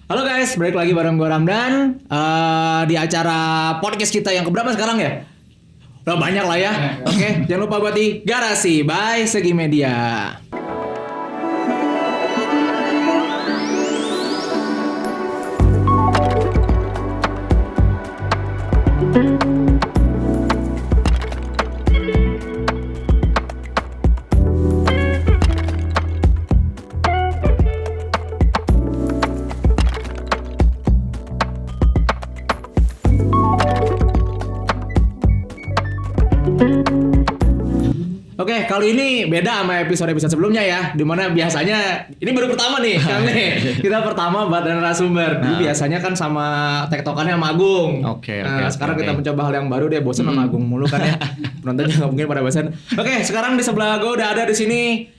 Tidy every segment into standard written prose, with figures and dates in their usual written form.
Halo guys, balik lagi bareng gue Ramdan di acara podcast kita yang keberapa sekarang ya? Udah banyak lah ya. Oke, jangan lupa buat di Garasi by Segi Media. Oke, kali ini beda sama episode-episode sebelumnya ya. Dimana biasanya, ini baru pertama nih kami. Kita pertama badan narasumber. Dulu biasanya kan sama tektokannya sama Agung. Oke. Sekarang kita mencoba hal yang baru deh. Bosan sama Agung mulu kan ya. Penontonnya nggak mungkin pada bosan. Oke, sekarang di sebelah gue udah ada di sini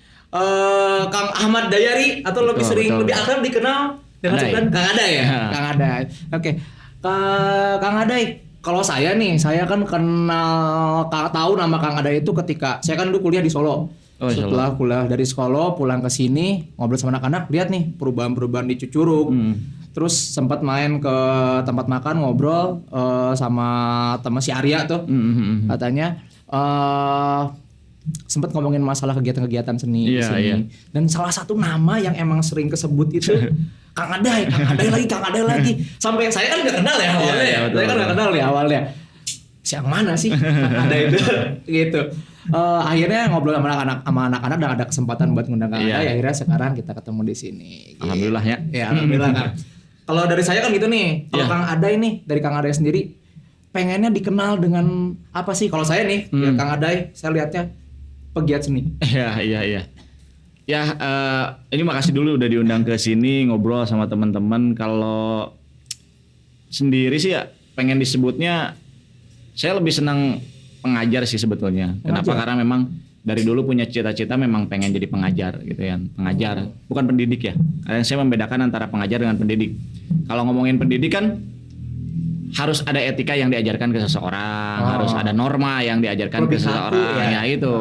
Kang Ahmad Dayari atau lebih lebih akrab dikenal dengan sebutan Kang Aday ya. Kang Aday. Oke, Kang Aday. Kalau saya nih, saya kan tahu nama Kang Aday itu ketika saya kan dulu kuliah di Solo. Setelah kuliah dari Solo, pulang ke sini ngobrol sama anak-anak, lihat nih perubahan-perubahan di Cucurug. Terus sempat main ke tempat makan ngobrol sama teman si Arya tuh. Katanya sempat ngomongin masalah kegiatan-kegiatan seni di sini. Iya. Dan salah satu nama yang emang sering kesebut itu Kang Aday lagi. Sampai saya kan nggak kenal ya awalnya. Saya kan nggak kenal ya awalnya. Siang mana sih Kang Aday itu? Gitu. Akhirnya ngobrol sama anak-anak dan ada kesempatan buat ngundang Kang Aday. Akhirnya sekarang kita ketemu di sini. Gitu. Alhamdulillah ya. Ya alhamdulillah Kang. Kalau dari saya kan gitu nih. Kalau Kang Aday nih, dari Kang Aday sendiri pengennya dikenal dengan apa sih? Kalau saya nih, ya Kang Aday saya lihatnya pegiat seni. Iya. Ya, ini makasih dulu udah diundang ke sini ngobrol sama teman-teman. Kalau sendiri sih ya pengen disebutnya, saya lebih senang pengajar sih sebetulnya. Kenapa? Karena memang dari dulu punya cita-cita memang pengen jadi pengajar gitu ya. Pengajar, bukan pendidik ya. Karena saya membedakan antara pengajar dengan pendidik. Kalau ngomongin pendidik kan harus ada etika yang diajarkan ke seseorang, harus ada norma yang diajarkan ke seseorang, ya itu.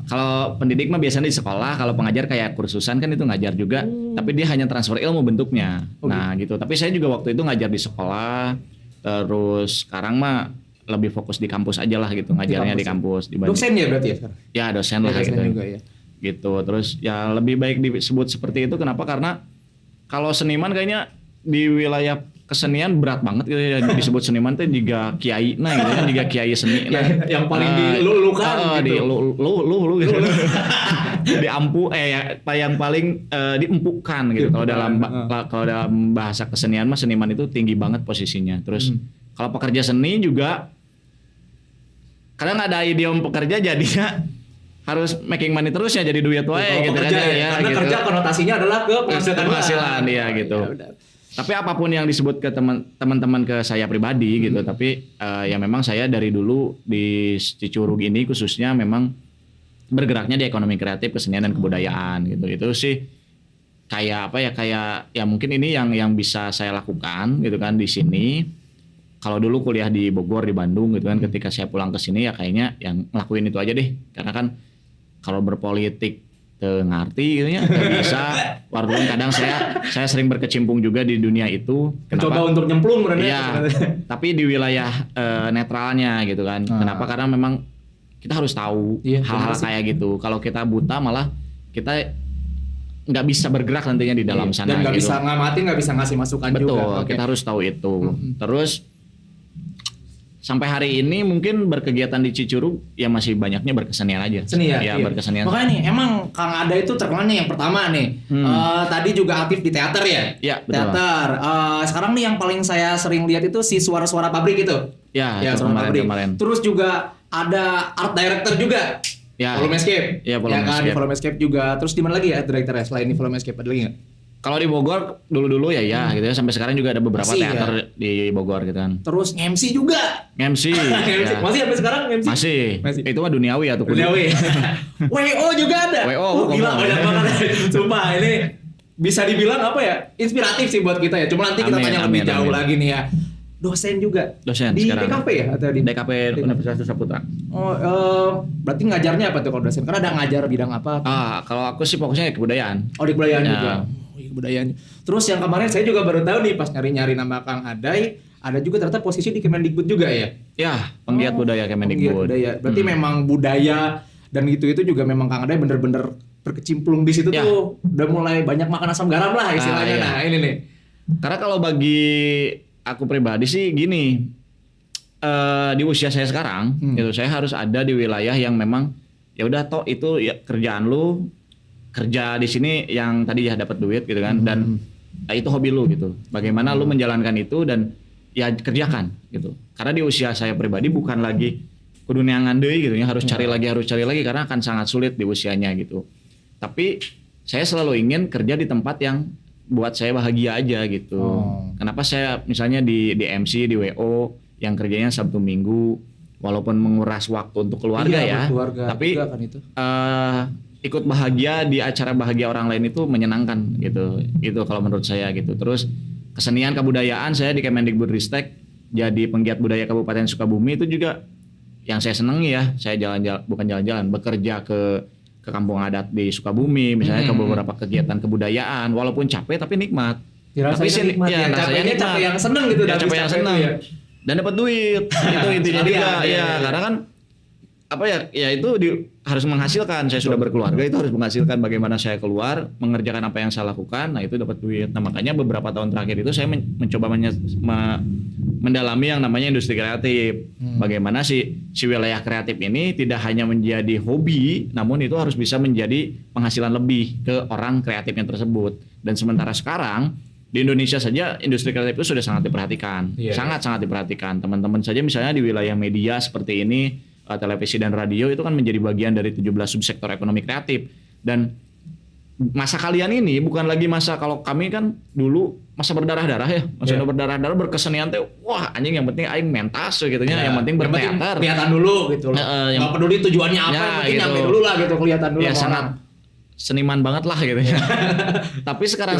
Kalau pendidik mah biasanya di sekolah, kalau pengajar kayak kursusan kan itu ngajar juga, tapi dia hanya transfer ilmu bentuknya. Nah gitu. Tapi saya juga waktu itu ngajar di sekolah, terus sekarang mah lebih fokus di kampus aja lah gitu, ngajarnya di kampus. Dosen ya berarti ya sekarang? Ya dosen lah gitu. Juga, ya. Gitu. Terus ya lebih baik disebut seperti itu. Kenapa? Karena kalau seniman kayaknya di wilayah kesenian berat banget gitu ya, disebut seniman tuh juga kiai gitu kan, juga kiai seni yang paling dilulukan gitu. Lu gitu. Yang paling diempukkan gitu. Kalau dalam bahasa kesenian mah seniman itu tinggi banget posisinya. Terus kalau pekerja seni juga kadang ada idiom pekerja jadinya harus making money terus ya, jadi duit wae gitu kan ya. Karena gitu. Kerja konotasinya adalah ke penghasilan ya gitu. Ya, tapi apapun yang disebut ke teman-teman ke saya pribadi gitu, tapi ya memang saya dari dulu di Cicurug ini khususnya memang bergeraknya di ekonomi kreatif, kesenian dan kebudayaan gitu. Itu sih kayak mungkin ini yang bisa saya lakukan gitu kan di sini. Kalau dulu kuliah di Bogor, di Bandung gitu kan, ketika saya pulang ke sini ya kayaknya yang ngelakuin itu aja deh. Karena kan kalau berpolitik ngerti gitu ya, nggak bisa. Walaupun kadang saya sering berkecimpung juga di dunia itu. Coba untuk nyemplung benar ya. Tapi di wilayah netralnya gitu kan. Kenapa? Karena memang kita harus tahu hal-hal kayak gitu. Kalau kita buta malah kita nggak bisa bergerak nantinya di dalam sana. Dan nggak gitu. bisa ngamatin, nggak bisa ngasih masukan juga. Betul, kita harus tahu itu. Terus sampai hari ini mungkin berkegiatan di Cicurug ya masih banyaknya berkesenian aja. Seni ya? Iya. Berkesenian. Makanya nih emang Kang Aday itu terkenal nih yang pertama nih. Tadi juga aktif di teater ya? Iya, betul. Teater. Sekarang nih yang paling saya sering lihat itu si Suara-Suara Pabrik itu. Ya Suara Pabrik. Kemarin. Terus juga ada art director juga. Ya. Volume Escape. Iya, Volume Escape. Di Volume Escape juga. Terus di mana lagi ya directornya selain di Volume Escape, ada lagi nggak? Kalau di Bogor dulu gitu ya sampai sekarang juga ada beberapa teater di Bogor gitu kan. Terus MC juga. MC. Ya. Masih sampai sekarang MC? Masih. Itu mah duniawi ya tuh. Duniawi. WO juga ada. Gila banyak banget. Sumpah ini bisa dibilang apa ya? Inspiratif sih buat kita ya. Cuma nanti kita tanya lebih jauh lagi nih ya. Dosen juga. Dosen di sekarang. DKP ya atau di DKP Universitas Saputra. Berarti ngajarnya apa tuh kalau dosen? Karena ada ngajar bidang apa? Kalau aku sih fokusnya kebudayaan. Oh, di kebudayaan juga. kebudayaan. Terus yang kemarin saya juga baru tahu nih pas nyari-nyari nama Kang Adai, ada juga ternyata posisi di Kemendikbud juga ya. Ya, penggiat budaya Kemendikbud. Penggiat budaya. Berarti memang budaya dan itu juga memang Kang Adai bener-bener berkecimpung di situ tuh. Udah mulai banyak makan asam garam lah istilahnya. Nah, ini nih. Karena kalau bagi aku pribadi sih gini, di usia saya sekarang, gitu, saya harus ada di wilayah yang memang ya udah toh itu ya kerjaan lu, kerja di sini yang tadi ya dapat duit gitu kan, dan itu hobi lu gitu. Bagaimana lu menjalankan itu dan ya kerjakan gitu. Karena di usia saya pribadi bukan lagi kudu neangan deui gitu ya, harus cari lagi karena akan sangat sulit di usianya gitu. Tapi saya selalu ingin kerja di tempat yang buat saya bahagia aja gitu. Kenapa saya misalnya di MC, di WO yang kerjanya Sabtu Minggu, walaupun menguras waktu untuk keluarga tapi kan itu. Ikut bahagia di acara bahagia orang lain itu menyenangkan gitu. Itu kalau menurut saya gitu. Terus kesenian kebudayaan saya di Kemendikbud Ristek jadi penggiat budaya Kabupaten Sukabumi itu juga yang saya senangi ya. Saya jalan-jalan bekerja ke kampung adat di Sukabumi misalnya, ke beberapa kegiatan kebudayaan, walaupun capek tapi nikmat. Tapi nikmat ya, rasanya nikmat. Capek yang seneng gitu, ya, capek yang seneng ya. Dan dapat duit. Itu intinya juga ya, karena kan apa ya itu harus menghasilkan. Saya sudah berkeluarga, itu harus menghasilkan. Bagaimana saya keluar mengerjakan apa yang saya lakukan, nah itu dapat duit. Nah makanya beberapa tahun terakhir itu saya mencoba mendalami yang namanya industri kreatif. Bagaimana si wilayah kreatif ini tidak hanya menjadi hobi, namun itu harus bisa menjadi penghasilan lebih ke orang kreatifnya tersebut. Dan sementara sekarang di Indonesia saja industri kreatif itu sudah sangat diperhatikan, sangat diperhatikan. Teman-teman saja misalnya di wilayah media seperti ini, televisi dan radio itu kan menjadi bagian dari 17 subsektor ekonomi kreatif. Dan masa kalian ini bukan lagi masa, kalau kami kan dulu masa berdarah-darah ya, masa berdarah-darah berkesenian teh, wah anjing yang penting aing mentas gitu nya, yang penting berteater. Kelihatan dulu gitu loh. Nggak peduli tujuannya apa, yang penting nyampe dulu lah gitu, kelihatan dulu. Ya sangat seniman banget lah gitu ya. Tapi sekarang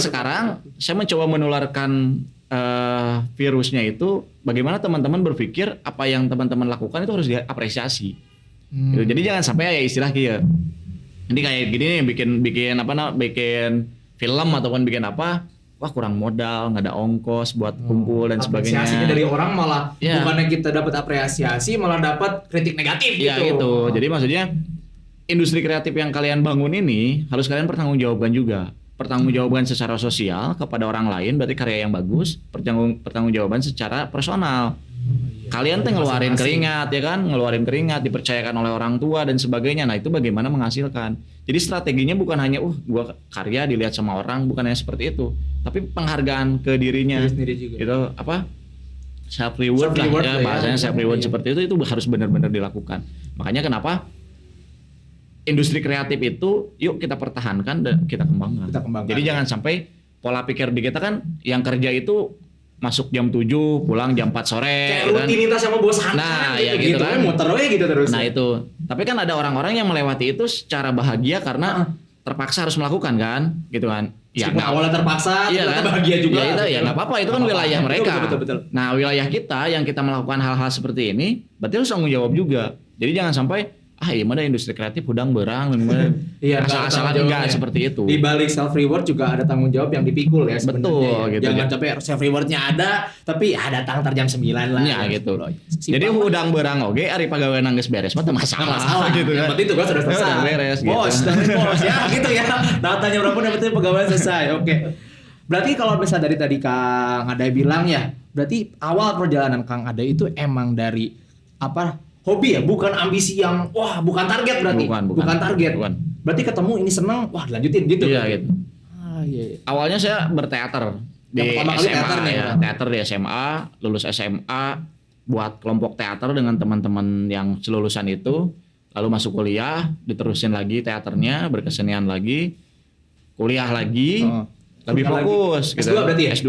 saya mencoba menularkan virusnya itu, bagaimana teman-teman berpikir apa yang teman-teman lakukan itu harus diapresiasi. Gitu. Jadi jangan sampai ya istilah kia. Ini kayak gini nih, bikin film ataupun bikin apa, wah kurang modal, nggak ada ongkos buat kumpul dan sebagainya. Apresiasinya dari orang malah bukannya kita dapat apresiasi, malah dapat kritik negatif gitu. Iya gitu. Jadi maksudnya industri kreatif yang kalian bangun ini harus kalian pertanggungjawabkan juga. Pertanggungjawaban secara sosial kepada orang lain berarti karya yang bagus, pertanggungjawaban secara personal. Kalian tuh ngeluarin keringat ya kan, dipercayakan oleh orang tua dan sebagainya. Nah, itu bagaimana menghasilkan. Jadi strateginya bukan hanya gua karya dilihat sama orang, bukan hanya seperti itu, tapi penghargaan ke dirinya. Itu apa? Self reward lah ya, bahasanya self reward seperti itu harus benar-benar dilakukan. Makanya kenapa industri kreatif itu yuk kita pertahankan dan kita kembangkan. Jadi jangan sampai pola pikir di kita kan yang kerja itu masuk jam 7, pulang jam 4 sore. Kayak rutinitas sama bosan. Nah, ya gitu kan. Muter we gitu terus. Nah itu. Tapi kan ada orang-orang yang melewati itu secara bahagia karena terpaksa harus melakukan kan, gitu kan. Ya nggak awalnya terpaksa, iya kan? Bahagia juga. Ya itu ya nggak apa-apa, itu kan wilayah mereka. Betul. Nah wilayah kita yang kita melakukan hal-hal seperti ini, berarti harus tanggung jawab juga. Jadi jangan sampai iya mah industri kreatif udang berang, asal-asalan enggak seperti itu. Di balik self reward juga ada tanggung jawab yang dipikul ya sebenarnya. Betul, ya. Gitu. Jangan sampai self rewardnya ada, tapi datang jam 9 lah. Ya gitu. Jadi udang berang oge ari pagawean geus beres mah teu masalah gitu kan. Yang penting tugas sudah selesai. Udah beres gitu. Bos ya gitu ya. Datanya berapa yang penting pegawai selesai. Oke. Berarti kalau misalnya dari tadi Kang Adai bilang ya, berarti awal perjalanan Kang Adai itu emang dari apa? Hobi ya, bukan ambisi yang bukan target berarti. Bukan target. Berarti ketemu ini seneng, dilanjutin gitu. Iya gitu. Iya. Awalnya saya berteater di SMA teater di SMA, lulus SMA buat kelompok teater dengan teman-teman yang selulusan itu, lalu masuk kuliah, diterusin lagi teaternya, berkesenian lagi, kuliah lagi, lebih fokus gitu. S2 berarti ya? S2.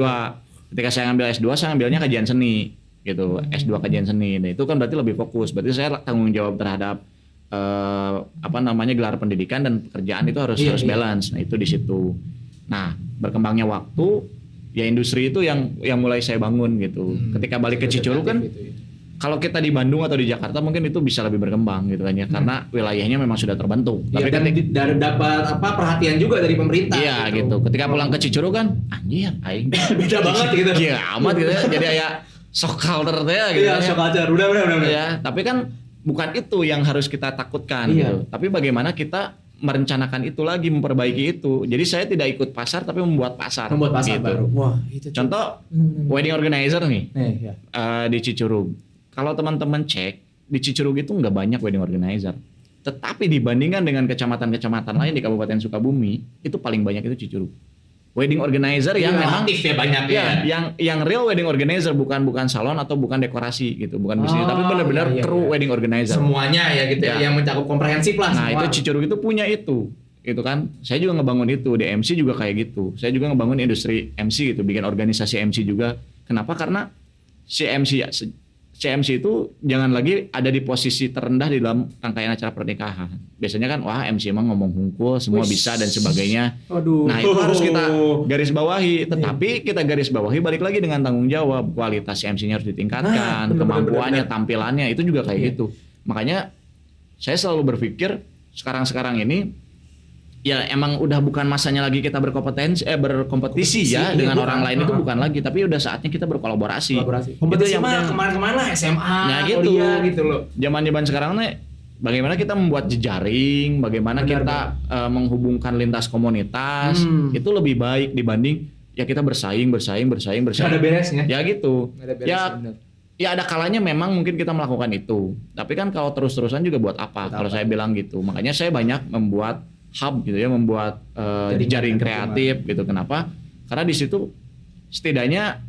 Ketika saya ngambil S2, saya ngambilnya kajian seni. Gitu, S2 kajian seni. Nah, itu kan berarti lebih fokus. Berarti saya tanggung jawab terhadap gelar pendidikan dan pekerjaan itu harus balance. Nah, itu di situ. Nah, berkembangnya waktu ya industri itu yang mulai saya bangun gitu. Ketika balik ke Ciceruk kan kalau kita di Bandung atau di Jakarta mungkin itu bisa lebih berkembang gitu kan ya, karena wilayahnya memang sudah terbentuk. Tapi kan dapat perhatian juga dari pemerintah. Iya gitu. Ketika pulang ke Cicurug kan, anjir, aing beda banget gitu. Iya amat gitu ya. Jadi kayak shock culture ya gitu. Iya, shock culture. Udah. Ya, tapi kan bukan itu yang harus kita takutkan gitu. Tapi bagaimana kita merencanakan itu lagi, memperbaiki itu. Jadi saya tidak ikut pasar tapi membuat pasar. Membuat pasar gitu. baru. Wah, itu. Contoh wedding organizer nih. Ya. Di Cicurug. Kalau teman-teman cek di Cicurug itu nggak banyak wedding organizer. Tetapi dibandingkan dengan kecamatan-kecamatan lain di Kabupaten Sukabumi, itu paling banyak itu Cicurug. Wedding organizer yang memang aktif ya banyak ya. Yang real wedding organizer, bukan salon atau bukan dekorasi gitu, bukan bisnis, tapi benar-benar kru wedding organizer. Semuanya ya gitu ya, yang mencakup komprehensif lah. Nah, itu Cicurug itu punya itu kan. Saya juga ngebangun itu, di MC juga kayak gitu. Saya juga ngebangun industri MC gitu, bikin organisasi MC juga. Kenapa? Karena CMC itu jangan lagi ada di posisi terendah di dalam rangkaian acara pernikahan. Biasanya kan wah MC emang ngomong hungkul, semua bisa dan sebagainya. Aduh. Nah, itu harus kita garis bawahi. Tetapi kita garis bawahi balik lagi dengan tanggung jawab. Kualitas MC-nya harus ditingkatkan, kemampuannya, tampilannya itu juga kayak gitu. Makanya saya selalu berpikir sekarang ini ya emang udah bukan masanya lagi kita berkompetisi ya dengan orang lain, itu bukan lagi, tapi udah saatnya kita berkolaborasi. Kompetisi mah kemana-kemana SMA, nah, gitu loh. Zaman sekarang nih bagaimana kita membuat jejaring, bagaimana kita menghubungkan lintas komunitas, itu lebih baik dibanding ya kita bersaing. Ada beresnya. Ya gitu. Ya ada kalanya memang mungkin kita melakukan itu. Tapi kan kalau terus-terusan juga buat apa? Kalau saya bilang gitu. Makanya saya banyak membuat hub gitu ya, membuat jaring kreatif gitu. Kenapa? Karena di situ setidaknya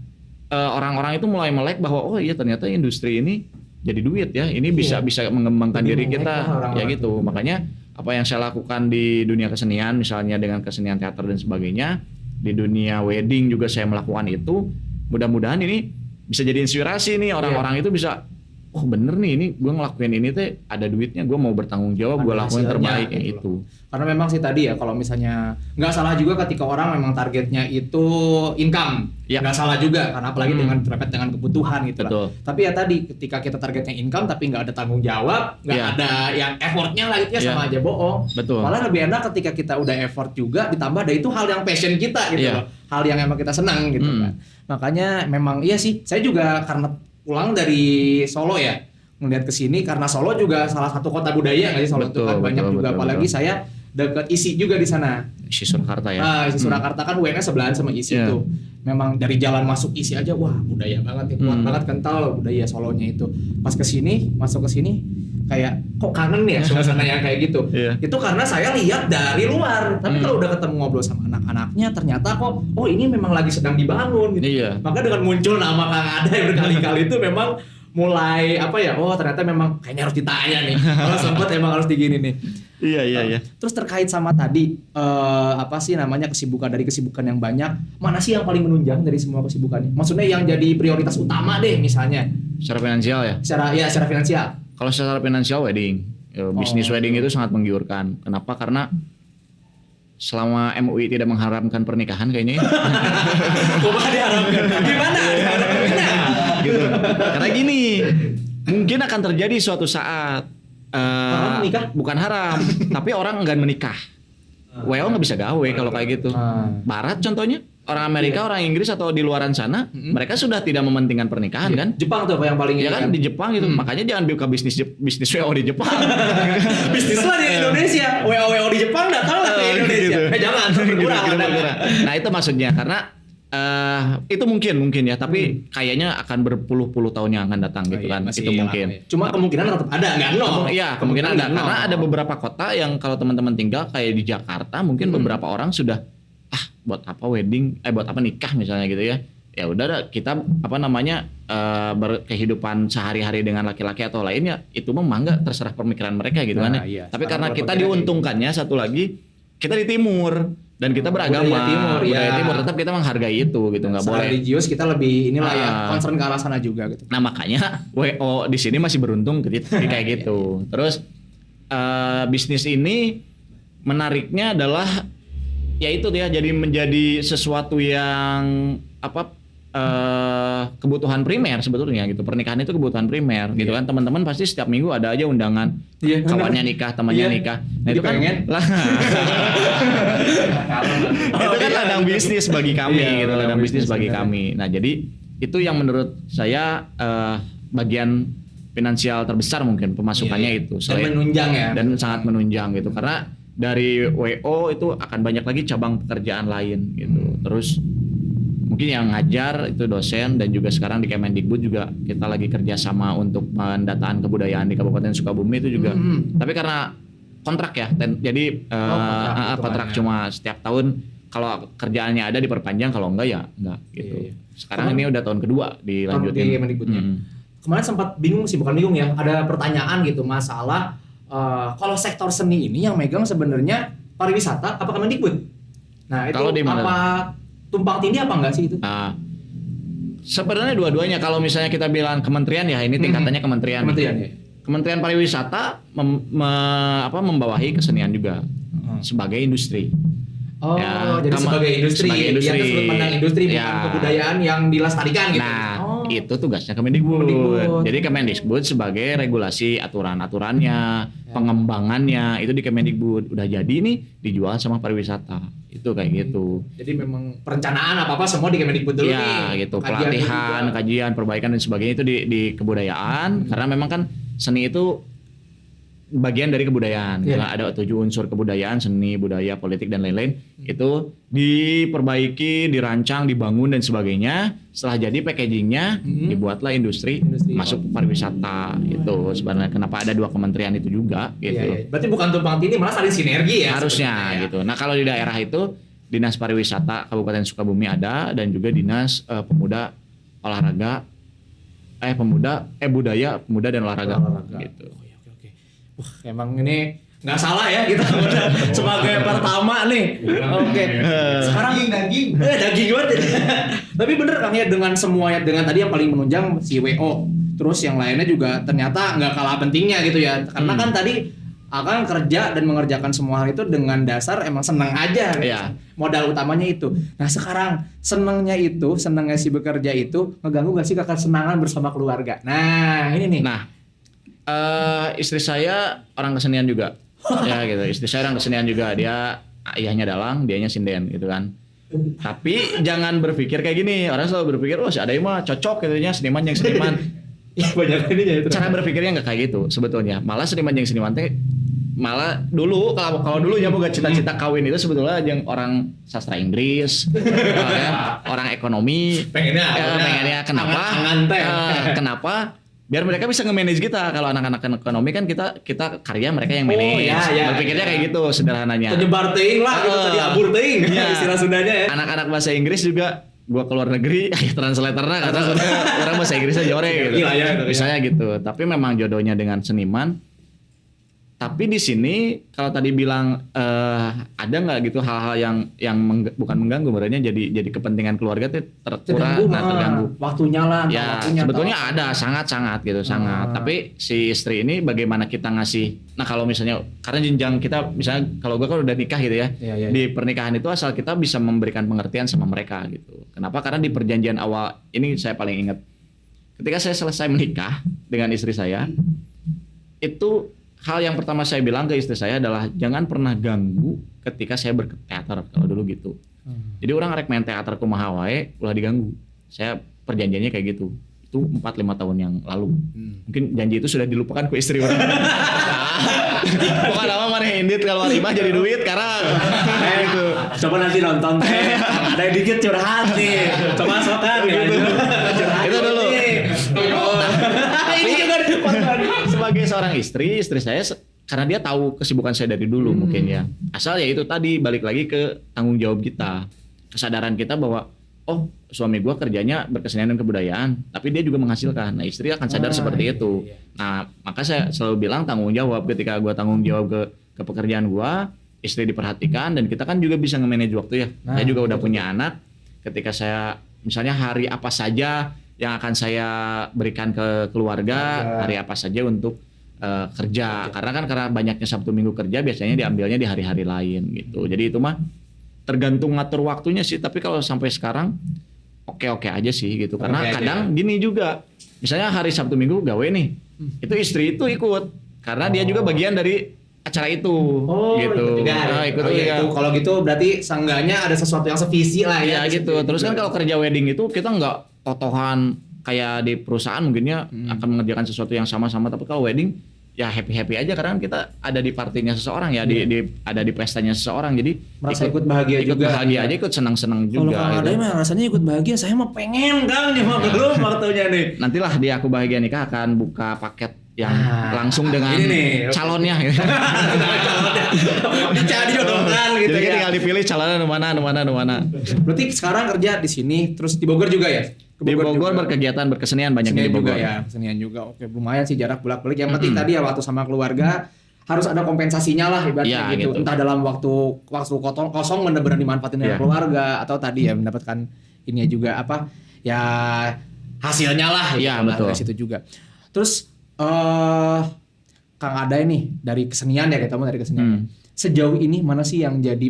orang-orang itu mulai melek bahwa oh iya ternyata industri ini jadi duit ya. Ini bisa mengembangkan diri kita ya gitu. Makanya apa yang saya lakukan di dunia kesenian, misalnya dengan kesenian teater dan sebagainya, di dunia wedding juga saya melakukan itu. Mudah-mudahan ini bisa jadi inspirasi nih orang-orang itu bisa, oh bener nih ini gue ngelakuin ini teh ada duitnya, gue mau bertanggung jawab, gue lakuin terbaik ya itu. Karena memang sih tadi ya kalau misalnya nggak salah juga ketika orang memang targetnya itu income, nggak salah juga karena apalagi dengan terkait dengan kebutuhan gitu lah. Tapi ya tadi ketika kita targetnya income tapi nggak ada tanggung jawab, nggak ada yang effortnya lah itu ya sama aja bohong. Malah lebih enak ketika kita udah effort juga ditambah ada itu hal yang passion kita gitu loh, hal yang emang kita senang gitu kan. Makanya memang iya sih, saya juga karena pulang dari Solo ya, ngeliat ke sini karena Solo juga salah satu kota budaya nggak sih, Solo itu kan banyak juga, apalagi saya dekat ISI juga di sana. ISI Surakarta ya. ISI Surakarta kan UN-nya sebelahan sama ISI itu. Memang dari jalan masuk ISI aja wah budaya banget nih, kuat banget kental budaya Solonya itu. Pas ke sini, masuk ke sini kayak kok kangen ya suasana yang kayak gitu. Itu karena saya lihat dari luar. Tapi kalau udah ketemu ngobrol sama anak-anaknya ternyata kok oh ini memang lagi sedang dibangun gitu. Maka dengan muncul nama Kang Ada yang berkali-kali itu memang mulai apa ya, oh ternyata memang kayaknya harus ditanya nih. Kalau sempat emang harus digini nih. Iya. Terus terkait sama tadi apa sih namanya kesibukan yang banyak, mana sih yang paling menunjang dari semua kesibukannya? Maksudnya yang jadi prioritas utama deh misalnya. Secara finansial ya? Secara finansial. Kalau secara finansial wedding, bisnis wedding itu sangat menggiurkan. Kenapa? Karena selama MUI tidak mengharamkan pernikahan kayaknya. Coba diharapkan. Gimana? Gitu. Karena gini, mungkin akan terjadi suatu saat menikah? Bukan haram, tapi orang enggan menikah. WO nggak bisa gawe kalau kayak gitu. Barat contohnya, orang Amerika, orang Inggris atau di luaran sana, mereka sudah tidak mementingkan pernikahan kan? Jepang tuh apa yang paling ya kan di Jepang gitu. Makanya jangan buka bisnis WO di Jepang. Bisnis lah di Indonesia. WO di Jepang datang lah ke Indonesia. Jangan kurang. Nah itu maksudnya karena itu mungkin ya, tapi kayaknya akan berpuluh-puluh tahun yang akan datang gitu kan. Itu mungkin. Cuma kemungkinan tetap ada, nggak nol. Iya, kemungkinan ada. Karena ada beberapa kota yang kalau teman-teman tinggal kayak di Jakarta, mungkin beberapa orang sudah buat apa wedding, buat apa nikah misalnya gitu ya. Ya udah kita berkehidupan sehari-hari dengan laki-laki atau lainnya, itu memang nggak terserah pemikiran mereka gitu kan ya. Tapi karena kita diuntungkannya satu lagi, kita di timur dan kita beragama, budaya timur tetap kita menghargai itu gitu, nggak boleh religius, kita lebih concern ke arah sana juga gitu. Nah makanya WO di sini masih beruntung kayak gitu. Terus bisnis ini menariknya adalah ya itu dia, jadi menjadi sesuatu yang kebutuhan primer sebetulnya gitu. Pernikahan itu kebutuhan primer gitu kan. Teman-teman pasti setiap minggu ada aja undangan. Iya, Kawannya nikah, temannya nikah. Nah itu kan lah. Itu kan ladang bisnis bagi kami gitu, ladang bisnis bagi kami. Nah, jadi itu yang menurut saya bagian finansial terbesar mungkin pemasukannya itu. Dan menunjang ya. Dan sangat menunjang gitu karena dari WO itu akan banyak lagi cabang pekerjaan lain gitu. Terus mungkin yang ngajar itu dosen dan juga sekarang di Kemendikbud juga kita lagi kerjasama untuk pendataan kebudayaan di Kabupaten Sukabumi itu juga. Tapi karena kontrak ya, jadi kontrak cuma setiap tahun kalau kerjaannya ada diperpanjang, kalau enggak ya enggak gitu. Sekarang ini udah tahun kedua dilanjutin. Di Kemendikbudnya. Kemarin sempat bingung sih, bukan bingung ya, ada pertanyaan gitu masalah kalau sektor seni ini yang megang sebenarnya pariwisata apa Kemendikbud? Nah itu apa tumpang tindih apa enggak sih itu? Sebenarnya dua-duanya. Kalau misalnya kita bilang kementerian ya ini tingkatannya kementerian. Kementerian Pariwisata membawahi kesenian juga sebagai industri. Oh, ya, jadi sebagai industri. Yang sudut pandang industri bukan kebudayaan yang dilestarikan gitu. Nah, itu tugasnya Kemendikbud. Jadi Kemendikbud sebagai regulasi aturan-aturannya, pengembangannya itu di Kemendikbud. Udah jadi nih dijual sama pariwisata. Itu kayak gitu. Jadi memang perencanaan apa-apa semua di Kemendikbud dulu nih. Ya, gitu. Pelatihan, kajian, perbaikan dan sebagainya itu di kebudayaan karena memang kan seni itu bagian dari kebudayaan. Karena ada 7 unsur kebudayaan, seni, budaya, politik dan lain-lain. Itu diperbaiki, dirancang, dibangun dan sebagainya. Setelah jadi packagingnya dibuatlah industri masuk pariwisata. Itu sebenarnya kenapa ada 2 kementerian itu juga gitu. Berarti bukan tumpang tindih, malah saling sinergi ya. Harusnya gitu. Nah, kalau di daerah itu Dinas Pariwisata Kabupaten Sukabumi ada dan juga Dinas Pemuda Olahraga Budaya, Pemuda dan Olahraga. Gitu. Wah, emang ini nggak salah ya kita sebagai pertama nih. Oke. Sekarang daging banget. Tapi bener Kang ya dengan semuanya, dengan tadi yang paling menunjang si WO, terus yang lainnya juga ternyata nggak kalah pentingnya gitu ya. Karena kan tadi akan kerja dan mengerjakan semua hal itu dengan dasar emang senang aja. Modal utamanya itu. Nah sekarang senangnya si bekerja itu ngeganggu nggak sih kesenangan bersama keluarga? Nah ini nih. Nah. Istri saya orang kesenian juga. Ya gitu. Istri saya orang kesenian juga. Dia ayahnya dalang, dianya sinden gitu kan. Tapi jangan berpikir kayak gini. Orang selalu berpikir, si Adai mah cocok katanya seniman yang seniman. Banyak ininya itu. Cara berpikirnya nggak kayak gitu sebetulnya. Malah seniman yang seniman teh malah dulu kalau dulu ya boga cita-cita kawin itu sebetulnya yang orang sastra Inggris, orang ekonomi. Pengennya kenapa? Biar mereka bisa nge-manage kita. Kalau anak-anak ekonomi kan kita karya, mereka yang manage. Berpikirnya kayak gitu sederhananya. Terjebar teuing lah gitu, tadi abur teuing istilah Sundanya ya. Anak-anak bahasa Inggris juga gua keluar negeri translatornya kata orang bahasa Inggrisnya jore gitu. Misalnya gitu. Tapi memang jodohnya dengan seniman. Tapi di sini kalau tadi bilang ada nggak gitu hal-hal yang bukan mengganggu, berarti jadi kepentingan keluarga itu terganggu. Waktunya lah. Ya sebetulnya ada sangat gitu sangat. Tapi si istri ini bagaimana kita ngasih? Nah kalau misalnya karena jenjang kita misalnya kalau gua kan udah nikah gitu ya. Di pernikahan itu asal kita bisa memberikan pengertian sama mereka gitu. Kenapa? Karena di perjanjian awal ini saya paling ingat. Ketika saya selesai menikah dengan istri saya itu hal yang pertama saya bilang ke istri saya adalah jangan pernah ganggu ketika saya berteater kalau dulu gitu. Jadi orang rek main teater kumaha wae ulah diganggu. Saya perjanjiannya kayak gitu. Itu 4-5 tahun yang lalu. Mungkin janji itu sudah dilupakan ku istri orang. Pokoknya nama mana indit kalau walimah jadi duit karang. Gitu. Coba nanti nonton ada dikit curhat nih. Coba sokan gitu. Itu dulu. Ini juga sebagai seorang istri saya karena dia tahu kesibukan saya dari dulu mungkin ya. Asal ya itu tadi balik lagi ke tanggung jawab kita. Kesadaran kita bahwa suami gua kerjanya berkesenian dan kebudayaan, tapi dia juga menghasilkan. Nah, istri akan sadar seperti itu. Nah, maka saya selalu bilang tanggung jawab ketika gua tanggung jawab ke pekerjaan gua, istri diperhatikan dan kita kan juga bisa nge-manage waktu ya. Saya juga udah punya anak. Ketika saya misalnya hari apa saja yang akan saya berikan ke keluarga, hari apa saja untuk kerja. Karena banyaknya Sabtu Minggu kerja biasanya diambilnya di hari-hari lain gitu. Jadi itu mah tergantung ngatur waktunya sih. Tapi kalau sampai sekarang oke-oke aja sih gitu. Karena Oke aja. kadang gini juga, misalnya hari Sabtu Minggu gawe nih, itu istri itu ikut karena dia juga bagian dari acara itu gitu. Ikut juga. Ikut Oh, iya, juga. itu. Kalau gitu berarti seenggaknya ada sesuatu yang sevisi lah ya. Iya gitu. Terus kan kalau kerja wedding itu kita nggak totohan kayak di perusahaan mungkinnya akan mengerjakan sesuatu yang sama-sama, tapi kalau wedding ya happy aja karena kan kita ada di partinya seseorang ya, ada di pestanya seseorang, jadi Merasa ikut bahagia ikut juga. bahagia aja, ikut senang-senang Kalau juga. Kang Ade gitu. mah rasanya ikut bahagia, saya mah pengen Kang nih mah belum waktunya nih. Nantilah di Aku Bahagia Nikah akan buka paket yang langsung dengan ini nih. calonnya gitu. Dijodohkan gitu Jadi ya. tinggal dipilih calonnya nu mana. Berarti sekarang kerja di sini, terus di Bogor juga ya? Ke Di Bogor juga. berkegiatan berkesenian banyak Kesenian di juga Bogor. ya, kesenian juga. Oke, lumayan sih jarak bolak-balik. Yang penting tadi ya waktu sama keluarga harus ada kompensasinya lah ibaratnya Ya, gitu. gitu. Entah dalam waktu kosong benar-benar dimanfaatin dengan Ya. keluarga atau tadi ya mendapatkan ini juga apa? Ya hasilnya lah gitu Ya, lah, betul. dari situ juga. Terus Kang Ade nih dari kesenian ya, kita mau dari kesenian. Sejauh ini mana sih yang jadi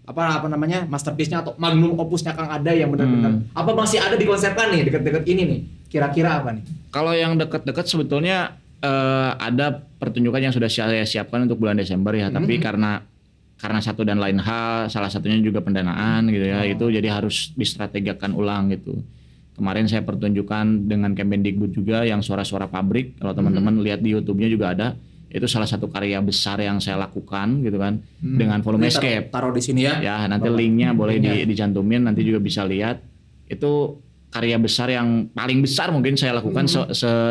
apa namanya masterpiece-nya atau magnum opusnya Kang Ade yang benar-benar apa masih ada dikonsepkan nih deket-deket ini nih, kira-kira apa nih? Kalau yang dekat-dekat sebetulnya ada pertunjukan yang sudah saya siapkan untuk bulan Desember ya, tapi karena satu dan lain hal, salah satunya juga pendanaan gitu ya, itu jadi harus distrategikan ulang gitu. Kemarin saya pertunjukan dengan Kemendikbud juga yang suara-suara pabrik, kalau teman-teman lihat di YouTube-nya juga ada. Itu salah satu karya besar yang saya lakukan gitu kan, dengan volume escape. Taruh di sini ya. Ya, nanti linknya boleh dicantumin, nanti juga bisa lihat. Itu karya besar yang paling besar mungkin saya lakukan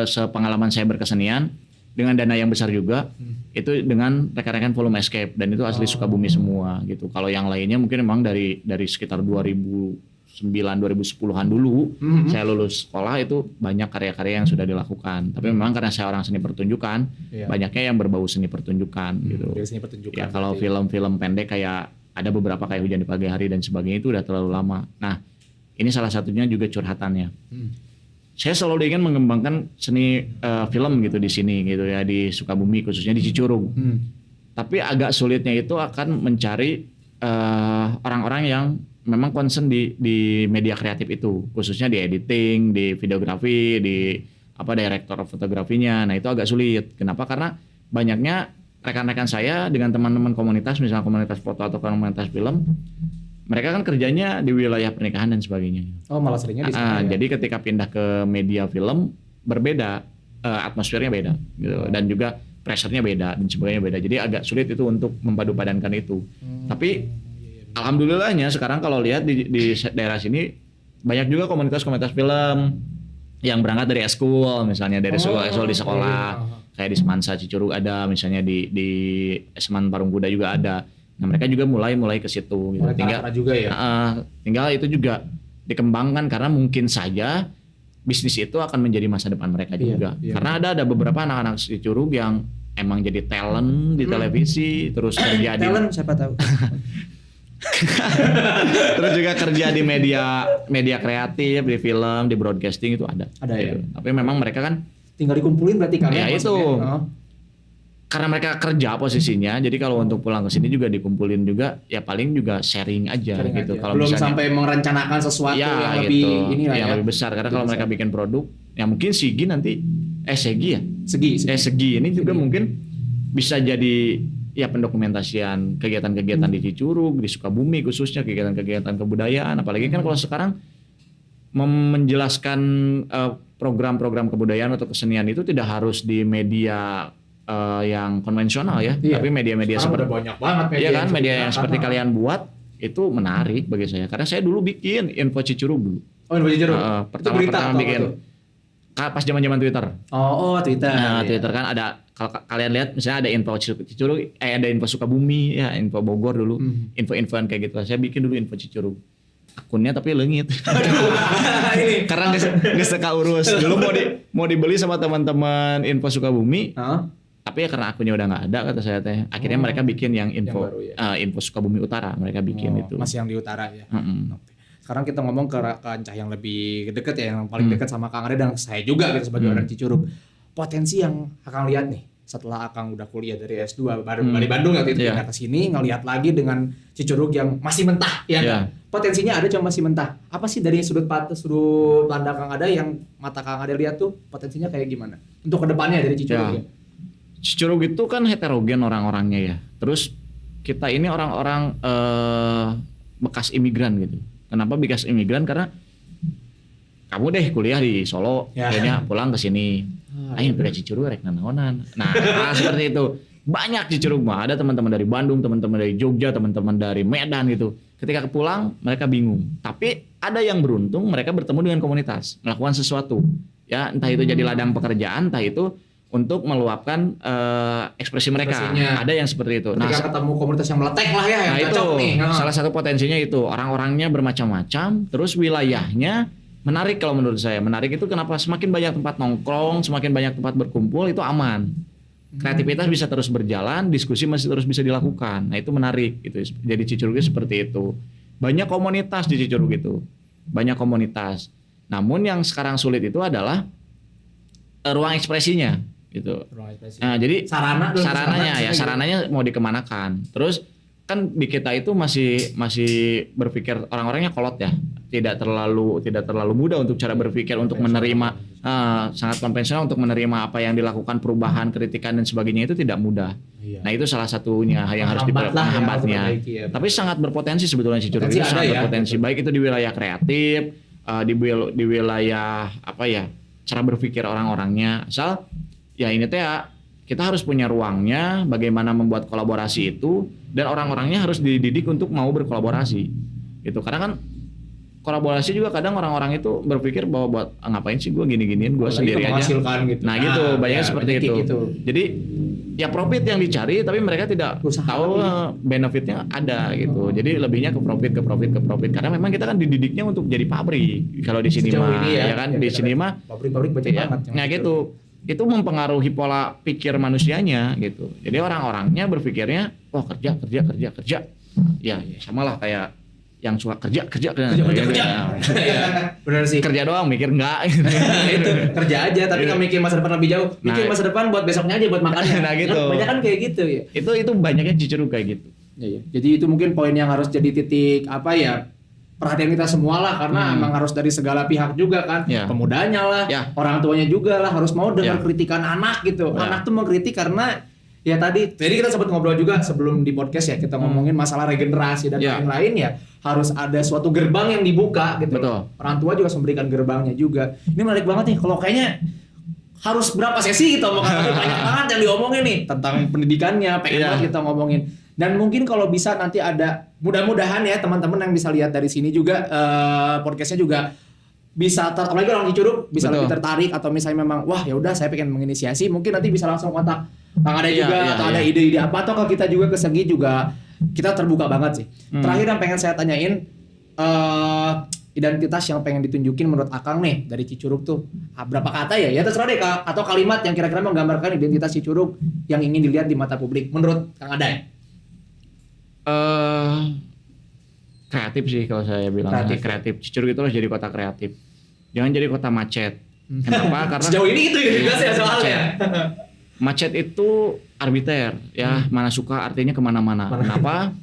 sepengalaman saya berkesenian, dengan dana yang besar juga. Itu dengan rekan-rekan volume escape, dan itu asli Sukabumi semua gitu. Kalau yang lainnya mungkin memang dari sekitar 2009-2010-an dulu saya lulus sekolah, itu banyak karya-karya yang sudah dilakukan. Tapi memang karena saya orang seni pertunjukan, banyaknya yang berbau seni pertunjukan gitu. Dari sini pertunjukan. Ya kalau film-film pendek kayak ada beberapa kayak Hujan di Pagi Hari dan sebagainya itu udah terlalu lama. Nah, ini salah satunya juga curhatannya. Saya selalu ingin mengembangkan seni film gitu di sini gitu ya, di Sukabumi khususnya di Cicurug. Tapi agak sulitnya itu akan mencari orang-orang yang memang concern di media kreatif itu, khususnya di editing, di videografi, di direktor fotografinya. Nah, itu agak sulit. Kenapa? Karena banyaknya rekan-rekan saya dengan teman-teman komunitas, misalnya komunitas foto atau komunitas film, mereka kan kerjanya di wilayah pernikahan dan sebagainya. Oh, malah seringnya di sana. Jadi ketika pindah ke media film berbeda, atmosfernya beda gitu, dan juga pressure-nya beda dan sebagainya beda. Jadi agak sulit itu untuk memadupadankan itu. Tapi alhamdulillahnya sekarang kalau lihat di daerah sini banyak juga komunitas-komunitas film yang berangkat dari eskul, misalnya dari eskul di sekolah, kayak di Semansa Cicurug ada, misalnya di Esman Parung Kuda juga ada. Nah, mereka juga mulai ke situ gitu. Tinggal itu juga dikembangkan karena mungkin saja bisnis itu akan menjadi masa depan mereka juga. Karena ada beberapa anak-anak Cicurug yang emang jadi talent di televisi, terus kerja di talent siapa tahu. terus juga kerja di media kreatif, di film, di broadcasting itu ada. Ada ya. Tapi memang mereka kan Tinggal dikumpulin berarti kalian. Ya itu. Karena mereka kerja posisinya, jadi kalau untuk pulang ke sini juga dikumpulin juga, ya paling juga sharing aja gitu. Kalau belum misalnya, sampai merencanakan sesuatu ya, yang gitu, lebih ini lah yang ya. lebih besar. Karena kalau mereka bikin produk, ya mungkin Segi nanti, Segi. Segi ini juga mungkin bisa jadi ya pendokumentasian kegiatan-kegiatan di Cicurug, di Sukabumi khususnya kegiatan-kegiatan kebudayaan. Apalagi kan kalau sekarang menjelaskan program-program kebudayaan atau kesenian itu tidak harus di media yang konvensional ya, tapi media-media seperti banyak banget media. Iya kan, media yang seperti kalian buat itu menarik bagi saya. Karena saya dulu bikin Info Cicurug dulu. Oh, Info Cicurug. Pertama bikin pas zaman-zaman Twitter. Twitter. Nah, Twitter kan ada, kalau kalian lihat misalnya ada Info Cicurug, ada Info Sukabumi, ya Info Bogor dulu, info-infoan kayak gitu. Saya bikin dulu Info Cicurug. Akunnya tapi leungit. Karena nggak seka urus. Dulu mau dibeli sama teman-teman Info Sukabumi. Tapi ya karena akunnya udah nggak ada kata saya teh. Akhirnya mereka bikin yang Info Info Sukabumi Utara, mereka bikin itu. Masih yang di utara ya. Sekarang kita ngomong ke Encah yang lebih dekat ya, yang paling dekat sama Kang Ade dan saya juga gitu sebagai orang Cicurug. Potensi yang Akang lihat nih setelah Akang udah kuliah dari S2 baru dari Bandung waktu itu pindah ke sini, ngelihat lagi dengan Cicurug yang masih mentah ya. potensinya ada cuma masih mentah. Apa sih dari sudut pandang Kang Ada yang mata Kang Ada lihat tuh potensinya kayak gimana? Untuk kedepannya dari Cicurug ya. Cicurug itu kan heterogen orang-orangnya ya. Terus kita ini orang-orang bekas imigran gitu. Kenapa bekas imigran? Karena kamu deh kuliah di Solo, kayaknya pulang ke sini. Ayo pindah Cicurug rek nanaonan. Nah, seperti itu. Banyak Cicurug mah, ada teman-teman dari Bandung, teman-teman dari Jogja, teman-teman dari Medan gitu. Ketika pulang mereka bingung. Tapi ada yang beruntung mereka bertemu dengan komunitas, melakukan sesuatu. Ya, entah itu jadi ladang pekerjaan, entah itu untuk meluapkan ekspresi mereka. Ada yang seperti itu. Ketika ketemu komunitas yang meletek lah ya, yang cocok itu, nih. Salah satu potensinya itu, orang-orangnya bermacam-macam, terus wilayahnya menarik kalau menurut saya. Menarik itu kenapa? Semakin banyak tempat nongkrong, semakin banyak tempat berkumpul, itu aman. Kreativitas bisa terus berjalan, diskusi masih terus bisa dilakukan. Nah itu menarik gitu. Jadi Cicurug seperti itu. Banyak komunitas di Cicurug itu. Banyak komunitas. Namun yang sekarang sulit itu adalah ruang ekspresinya gitu. Nah, jadi sarananya mau dikemanakan. Terus kan di kita itu masih berpikir orang-orangnya kolot ya. Tidak terlalu mudah untuk cara berpikir untuk menerima sangat konvensional untuk menerima apa yang dilakukan, perubahan, kritikan dan sebagainya itu tidak mudah. Nah itu salah satunya yang harus diperhambatnya. Tapi sangat berpotensi sebetulnya Cicurug itu sangat berpotensi. Baik itu di wilayah kreatif, di wilayah apa ya, cara berpikir orang-orangnya. Asal ya ini teh kita harus punya ruangnya, bagaimana membuat kolaborasi itu, dan orang-orangnya harus dididik untuk mau berkolaborasi. Gitu. Karena kan kolaborasi juga kadang orang-orang itu berpikir bahwa buat ngapain sih gue gini-giniin, gue sendiri aja. Gitu. Nah gitu, banyaknya seperti itu. Gitu. Jadi ya profit yang dicari, tapi mereka tidak tahu benefitnya ada gitu. Jadi lebihnya ke profit. Karena memang kita kan dididiknya untuk jadi pabrik. Kalau di sini mah, ya kan di sini mah pabrik banyak ya, banget. Nah gitu. Itu mempengaruhi pola pikir manusianya gitu. Jadi orang-orangnya berpikirnya, oh kerja. Ya samalah kayak yang suka kerja. Benar sih. Kerja doang, mikir enggak. Itu kerja aja, tapi nggak mikir masa depan lebih jauh. Mikir masa depan buat besoknya aja, buat makannya. Nah gitu. Banyak kan kayak gitu ya. Itu banyaknya Cicurug kayak gitu. Iya. Jadi itu mungkin poin yang harus jadi titik apa ya, perhatian kita semua lah, karena emang harus dari segala pihak juga kan. Pemudanya lah, orang tuanya juga lah harus mau dengar kritikan anak gitu. Anak tuh mengkritik karena ya tadi kita sempat ngobrol juga sebelum di podcast ya, kita ngomongin masalah regenerasi dan lain-lain ya, harus ada suatu gerbang yang dibuka gitu. Betul. Orang tua juga harus memberikan gerbangnya juga. Ini menarik banget nih, kalau kayaknya harus berapa sesi gitu omongan banyak banget yang diomongin nih tentang pendidikannya, pengen banget kita ngomongin. Dan mungkin kalau bisa nanti ada, mudah-mudahan ya teman-teman yang bisa lihat dari sini juga podcastnya juga bisa apalagi orang Cicurug bisa lebih tertarik, atau misalnya memang wah ya udah saya pengen menginisiasi, mungkin nanti bisa langsung kontak Kang Ada juga, atau ada ide-ide apa, atau kalau kita juga ke Segi juga kita terbuka banget sih. Terakhir yang pengen saya tanyain, identitas yang pengen ditunjukin menurut Akang nih dari Cicurug tuh berapa kata ya? Ya terserah deh Kak, atau kalimat yang kira-kira menggambarkan identitas Cicurug yang ingin dilihat di mata publik menurut Kang Ada. Kreatif sih kalau saya bilang. Kreatif. Cicurug itu harus jadi kota kreatif. Jangan jadi kota macet. Kenapa? Karena sejauh ini itu identitas ya soalnya. Macet itu arbiter ya, mana suka artinya kemana-mana. Kenapa?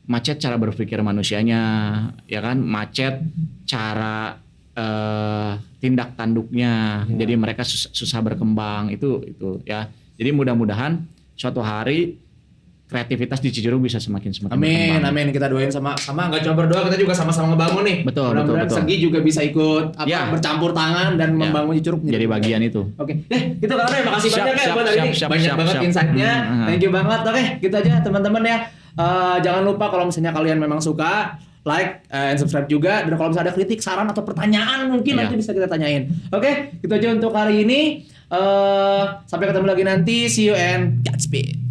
Macet cara berpikir manusianya, ya kan? Macet cara tindak tanduknya. Jadi mereka susah berkembang itu ya. Jadi mudah-mudahan suatu hari kreativitas di Cicurug bisa semakin berkembang. Amin. Kita doain sama nggak cuma berdoa, kita juga sama-sama ngebangun nih. Betul. Segi juga bisa ikut bercampur tangan dan membangun Cicurug jadi bagian itu. Oke. Itu karena makasih banyak ya buat hari ini. Banyak banget insight-nya. Thank you banget. Oke, gitu aja teman-teman ya. Jangan lupa kalau misalnya kalian memang suka, like and subscribe juga, dan kalau misalnya ada kritik, saran atau pertanyaan mungkin nanti bisa kita tanyain. Oke, gitu aja untuk hari ini. Sampai ketemu lagi nanti. See you and Godspeed.